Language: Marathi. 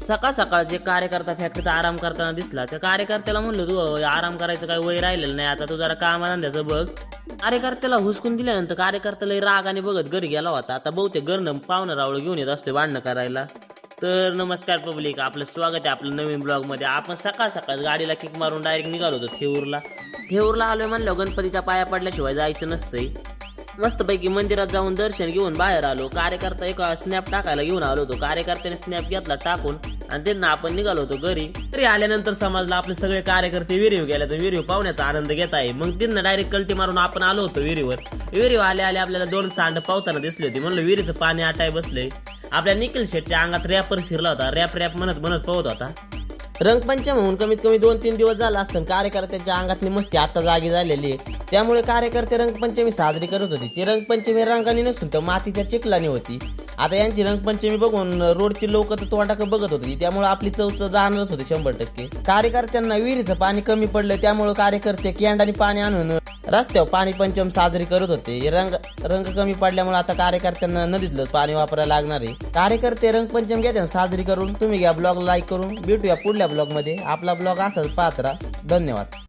सकाळ सकाळचे कार्यकर्ता फॅक्टरीत आराम करताना दिसला. त्या कार्यकर्त्याला म्हणलं तू आराम करायचं काही वय राहिलेलं नाही, आता तू जरा कामाधंद्याचं बघ. कार्यकर्त्याला हुसकून दिल्यानंतर कार्यकर्त्याला रागाने बघत घरी गेला होता. आता बहुतेक घरनं पाहुणं रावळ घेऊन येत असते भांडणं करायला. तर नमस्कार पब्लिक, आपलं स्वागत आहे आपलं नवीन ब्लॉगमध्ये. आपण सकाळ सकाळ गाडीला किक मारून डायरेक्ट निघालो होतो थेऊरला आलोय म्हणलं गणपतीच्या पाया पडल्याशिवाय जायचं नसतंय. मस्तपैकी मंदिरात जाऊन दर्शन घेऊन बाहेर आलो. कार्यकर्ता एक स्नॅप टाकायला घेऊन आलो होतो. कार्यकर्त्याने स्नॅप घेतला टाकून आणि त्यांना आपण निघालो होतो घरी आल्यानंतर समजलं आपले सगळे कार्यकर्ते विहिरीव गेले. तर विहिरीव पाहुण्याचा आनंद घेत आहे. मग त्यांना डायरेक्ट कल्टी मारून आपण आलो होतो विहिरीवर आले आपल्याला 2 सांड पावताना दिसली होती. म्हणलं विहिरीचं पाणी आटाय बसले. आपल्या निखिल शेटच्या अंगात रॅपर शिरला होता. रॅप म्हणत पावत होता. रंगपंचम होऊन कमीत कमी 2-3 दिवस झाला असतं. कार्यकर्त्यांच्या अंगातली मस्ती आता जागी झालेली आहे. त्यामुळे कार्यकर्ते रंगपंचमी साजरी करत होती. ती रंगपंचमी रंगाने नसून तर मातीच्या चिखलाने होती. आता यांची रंगपंचमी बघून रोडची लोक तर तोंडाकडे बघत होती. त्यामुळे आपली चव जाणवत होती 100%. कार्यकर्त्यांना विहिरीचं पाणी कमी पडलं, त्यामुळे कार्यकर्ते कॅन्डाने पाणी आणून रस्त्यावर पाणी पंचम साजरी करत होते. रंग कमी पडल्यामुळे आता कार्यकर्त्यांना नदीतलं पाणी वापरायला लागणार आहे. कार्यकर्ते रंगपंचम घ्या साजरी करून. तुम्ही घ्या ब्लॉग लाईक करून. भेटूया पुढल्या ब्लॉग मध्ये. आपला ब्लॉग असाच पाहत राहा. धन्यवाद.